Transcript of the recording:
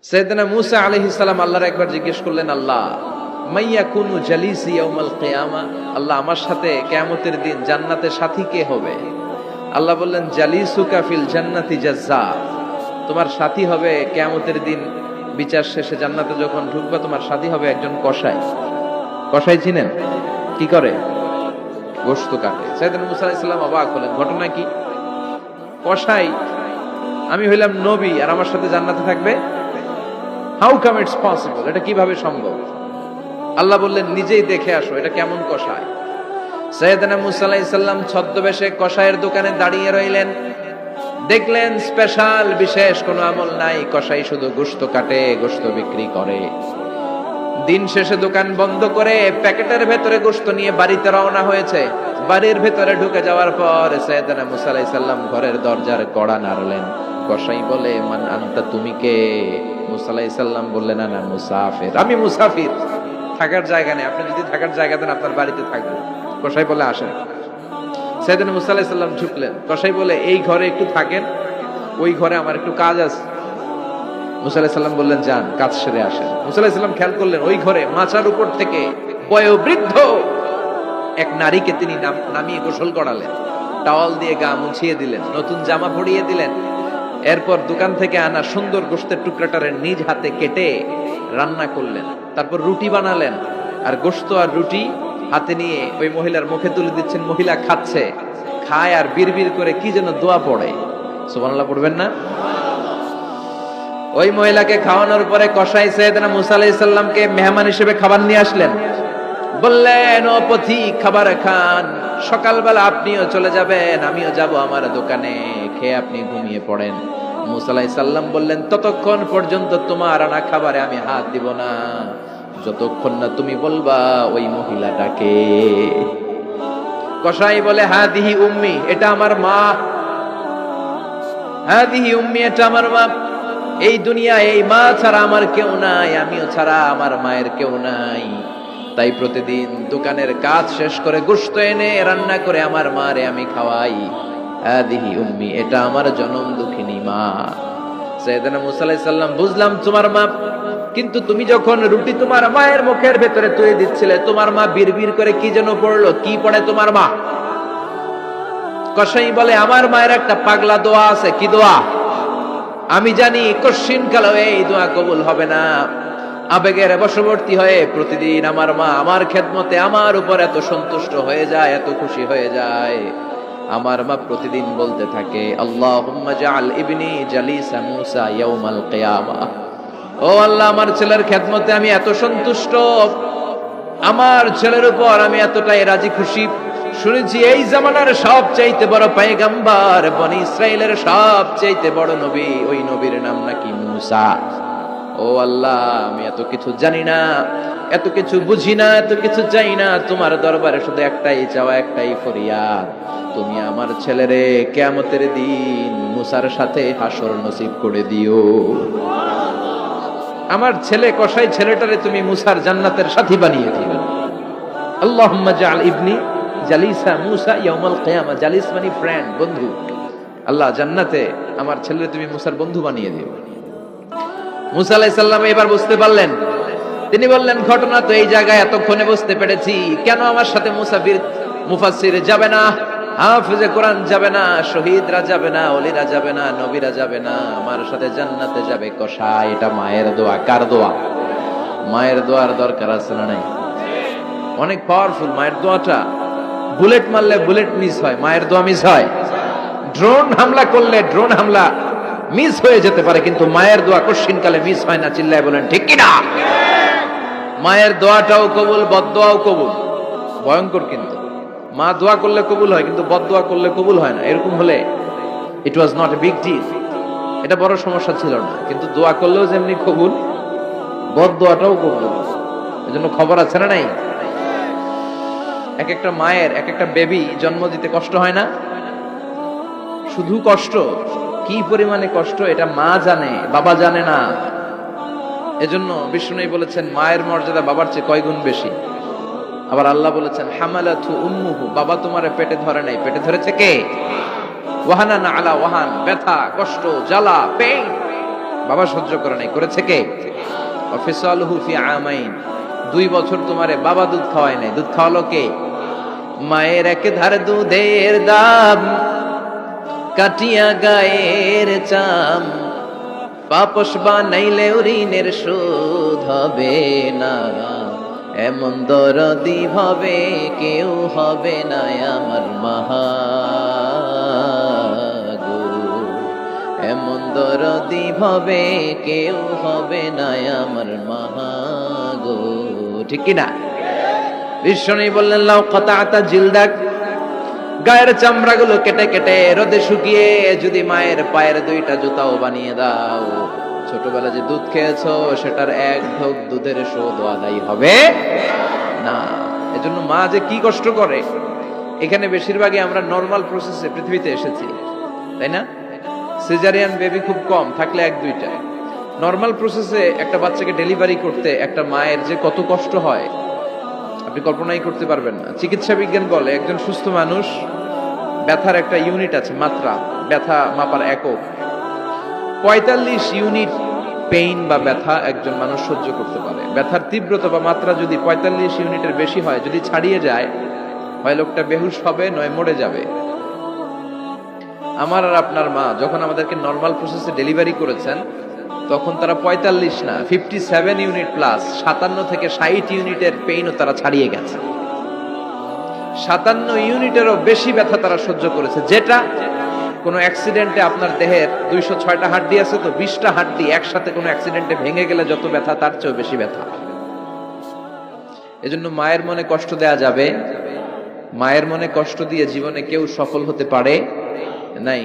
সাইয়েদনা মূসা আলাইহিস সালাম আল্লাহর একবার জিজ্ঞেস করলেন, আল্লাহ মাইয়াকুনু জালিসি ইয়াউমাল কিয়ামা, আল্লাহ আমার সাথে কিয়ামতের দিন জান্নাতে সাথী কে হবে? আল্লাহ বললেন, জালিসুকা ফিল জান্নাতি জাজ্জা, তোমার সাথী হবে কিয়ামতের দিন বিচার শেষে জান্নাতে যখন ঢুকবে তোমার সাথী হবে একজন কসাই। কসাই চিনেন? কি করে? গোশত কাটে। সাইয়েদনা মূসা আলাইহিস সালাম অবাক হলেন, ঘটনা কি? কসাই, আমি হইলাম নবী আর আমার সাথে জান্নাতে থাকবে? হাউ কাম ইটস পসিবল, এটা কিভাবে সম্ভব? আল্লাহ বললেন, নিজেই দেখে আসো এটা কেমন কসাই। সাইয়েদনা মূসা আলাইহিস সালাম ছদ্মবেশে কসাইয়ের দোকানে দাঁড়িয়ে রইলেন। দেখলেন স্পেশাল বিশেষ কোনো আমল নাই, কসাই শুধু গোশত কাটে, গোশত বিক্রি করে। দিন শেষে দোকান বন্ধ করে প্যাকেটের ভেতরে গোশত নিয়ে বাড়িতে রওনা হয়েছে। বাড়ির ভেতরে ঢুকে যাওয়ার পর সাইয়েদনা মূসা আলাইহিস সালাম ঘরের দরজার কড়া নাড়লেন। কসাই বলে, মান আনতা, তুমি কে? মূসা আলাইহিস সালাম বললেন, আনা মুসাফির, আমি মুসাফির, থাকার জায়গা নেই, আপনি যদি থাকার জায়গা দেন আপনার বাড়িতে থাকবো। কসাই বলে, আসেন। সাইয়েদনা মূসা আলাইহিস সালাম ঢুকলেন। কসাই বলে, এই ঘরে একটু থাকেন, ওই ঘরে আমার একটু কাজ আছে। মূসা আলাইহিস সালাম বললেন, যান, কাজ সেরে আসেন। মূসা আলাইহিস সালাম খেয়াল করলেন ওই ঘরে মাচার উপর থেকে বয়োবৃদ্ধ এক নারীকে তিনি নামিয়ে গোসল করালেন, টাওয়াল দিয়ে গা মুছিয়ে দিলেন, নতুন জামা পরিয়ে দিলেন। এরপর দোকান থেকে আনা সুন্দর গোশতের টুকরাটারে নিজ হাতে কেটে রান্না করলেন। তারপর রুটি বানালেন, আর গোশত আর রুটি হাতে নিয়ে ওই মহিলার মুখে তুলে দিচ্ছেন। মহিলা খাচ্ছে, খায় আর বিড়বিড় করে কি যেন দোয়া পড়ে। সুবহানাল্লাহ পড়বেন না? ওই মহিলাকে খাওয়ানোর পরে কসাই সাইয়েদনা মূসা আলাইহিস সালামকে মেহমান হিসেবে খাবার নিয়ে আসলেন। বললেন, ও পথিক, খাবার খান, সকালবেলা আপনিও চলে যাবেন, আমিও যাব আমার দোকানে, খেয়ে আপনি ঘুমিয়ে পড়েন। মূসা আলাইহিস সালাম বললেন, ততক্ষণ পর্যন্ত তোমার আনা খাবারে আমি হাত দিব না যতক্ষণ না তুমি বলবা ওই মহিলাটাকে। কসাই বলে, হাদিহি উম্মি, এটা আমার মা। হাদিহি উম্মি, এটা আমার মা। এই দুনিয়ায় এই মা ছাড়া আমার কেউ নাই, আমিও ছাড়া আমার মায়ের কেউ নাই। তাই প্রতিদিন দোকানের কাজ শেষ করে গোশত এনে রান্না করে আমার মারে আমি খাওয়াই। হাদিহি উম্মি, এটা আমার জনম দুঃখিনী মা। সাইয়েদনা মূসা আলাইহিস সালাম, বুঝলাম তোমার মা, কিন্তু তুমি যখন রুটি তোমার মায়ের মুখের ভেতরে তুলে দিচ্ছিলে, তোমার মা বিড়বিড় করে কি যেন পড়লো, কি পড়ে তোমার মা? কসাই বলে, আমার মায়ের একটা পাগলা দোয়া আছে। কি দোয়া? আমি জানি কশিন কালো এই দোয়া কবুল হবে না। আবেগের বশবর্তী হয়ে প্রতিদিন আমার মা আমার খেদমতে আমার উপর এত সন্তুষ্ট হয়ে যায়, এত খুশি হয়ে যায়। আমার মা প্রতিদিন বলতে থাকে, আল্লাহুম্মা জাআল ইবনি জালিসা মূসা ইয়াউমাল কিয়ামা। ও আল্লাহ, আমার ছেলের খেদমতে আমি এত সন্তুষ্ট, আমার ছেলের উপর আমি এতটাই রাজি খুশি। শুনেছি এই জামানার সবচাইতে বড় পয়গম্বর, বনি ইসরাইলের সবচাইতে বড় নবী, ওই নবীর নাম নাকি মূসা। ও আল্লাহ, আমি এত কিছু জানি না, এত কিছু বুঝি না, এত কিছু চাই না, তোমার দরবারে শুধু একটাই চাওয়া, একটাই ফরিয়াদ, তুমি আমার ছেলেরে কিয়ামতের দিন মূসার সাথে হাসর নসিব করে দিও। আমার ছেলে কসাই ছেলেটারে তুমি মূসার জান্নাতের সাথী বানিয়ে দিও। আল্লাহুম্মা জাআল ইবনি জালিসা মূসা ইয়াউমাল কিয়ামা। জালিস মানে ফ্রেন্ড, বন্ধু। আল্লাহ, জান্নাতে আমার ছেলেরে তুমি মূসার বন্ধু বানিয়ে দিও। মূসা আলাইহিস সালাম এবার বুঝতে পারলেন। তিনি বললেন, ঘটনা তো এই জায়গায় এতক্ষণে বুঝতে পেরেছি, কেন আমার সাথে মুফাসসির যাবে না, হাফেজে কোরআন যাবে না, শহীদরা যাবে না, ওলিরা যাবে না, নবীরা যাবে না, আমার সাথে জান্নাতে যাবে কসাই। এটা মায়ের দোয়া। কার দোয়া? মায়ের দোয়ার দরকার আছে না নাই? অনেক পাওয়ারফুল মায়ের দোয়াটা। বুলেট মারলে বুলেট মিস হয়, মায়ের দোয়া মিস হয়? ড্রোন হামলা করলে ড্রোন হামলা মিস হয়ে যেতে পারে, কিন্তু মায়ের দোয়া কশিনকালে মিস হয় না। চিল্লায় বলেন ঠিক কিনা? মায়ের দোয়াটাও কবুল, বদদোয়াও কবুল। ভয়ঙ্কর কিন্তু। মা দোয়া করলে কবুল হয়, কিন্তু বদদোয়া করলে কবুল হয় না। এরকম হলে it was not a big deal, এটা বড় সমস্যা ছিল না। কিন্তু দোয়া করলেও যেমনি কবুল, বদদোয়াটাও কবুল। এজন্য খবর আছে না নাই? এক একটা মায়ের এক একটা বেবি জন্ম দিতে কষ্ট হয় না? শুধু কষ্ট, কি পরিমাণে কষ্ট এটা মা জানে, বাবা জানে না। এজন্য বিষ্ণু বলেছেন, মায়ের মর্যাদা বাবার চেয়ে কয় গুণ বেশি। আবার আল্লাহ বলেছেন, হামালাতু উম্মুহু, বাবা তোমারে পেটে ধরে নাই, পেটে ধরেছে কে? ওয়াহানান আলা ওয়াহান, ব্যথা, কষ্ট, জ্বালা, পেইন। বাবা সহ্য করে নাই, করেছে কে? অফিসালহু ফি আমাইন, 2 বছর তোমারে বাবা দুধ খাওয়ায় নাই, দুধ খাওয়ালো কে? মায়ের এক ধার দুধের দাম কাটিয়া গায়ের চাম, পাপস বানাইলে ঋণের শোধ হবে না, এমন দরদি ভাবে কেউ হবে না আমার মাগো, এমন দরদি ভাবে কেউ হবে না আমার মাগো। ঠিক কিনা? বিশ্বনবী বললেন লাউ কাতাতা জিলদাক, গায়ের চামড়াগুলো কেটে কেটে রোদে শুকিয়ে যদি মায়ের পায়ের 2টা জুতাও বানিয়ে দাও, ছোটবেলা যে দুধ খেয়েছো সেটার এক ঢোক দুধের শোধ আদায় হবে না। এজন্য মা যে কি কষ্ট করে, এখানে বেশিরভাগই আমরা নরমাল প্রসেসে পৃথিবীতে এসেছি, তাই না? সিজারিয়ান বেবি খুব কম, থাকলে 1-2টা। নরমাল প্রসেসে একটা বাচ্চাকে ডেলিভারি করতে একটা মায়ের যে কত কষ্ট হয় আপনি কল্পনাই করতে পারবেন না। চিকিৎসা বিজ্ঞান বলে একজন সুস্থ মানুষ, ব্যথার একটা ইউনিট আছে, মাত্রা, ব্যথা মাপার একক, 45 ইউনিট পেইন বা ব্যথা একজন মানুষ সহ্য করতে পারে। ব্যথার তীব্রতা বা মাত্রা যদি 45 ইউনিটের বেশি হয়, যদি ছাড়িয়ে যায়, হয় লোকটা বেহুশ হবে, নয় মরে যাবে। আমার আর আপনার মা যখন আমাদেরকে নরমাল প্রসেসে ডেলিভারি করেছেন, তখন তারা 45 না 57 ইউনিট প্লাস 57 থেকে 60 ইউনিটের পেইনও তারা ছাড়িয়ে গেছে। 57 ইউনিটেরও বেশি ব্যথা তারা সহ্য করেছে, যেটা কোনো অ্যাক্সিডেন্টে আপনার দেহের 206টা হাড্ডি আছে তো, 20টা হাড্ডি একসাথে কোনো অ্যাক্সিডেন্টে ভেঙে গেলে যত ব্যথা তার চেয়েও বেশি ব্যথা। এজন্য মায়ের মনে কষ্ট দেয়া যাবে? মায়ের মনে কষ্ট দিয়ে জীবনে কেউ সফল হতে পারে নাই।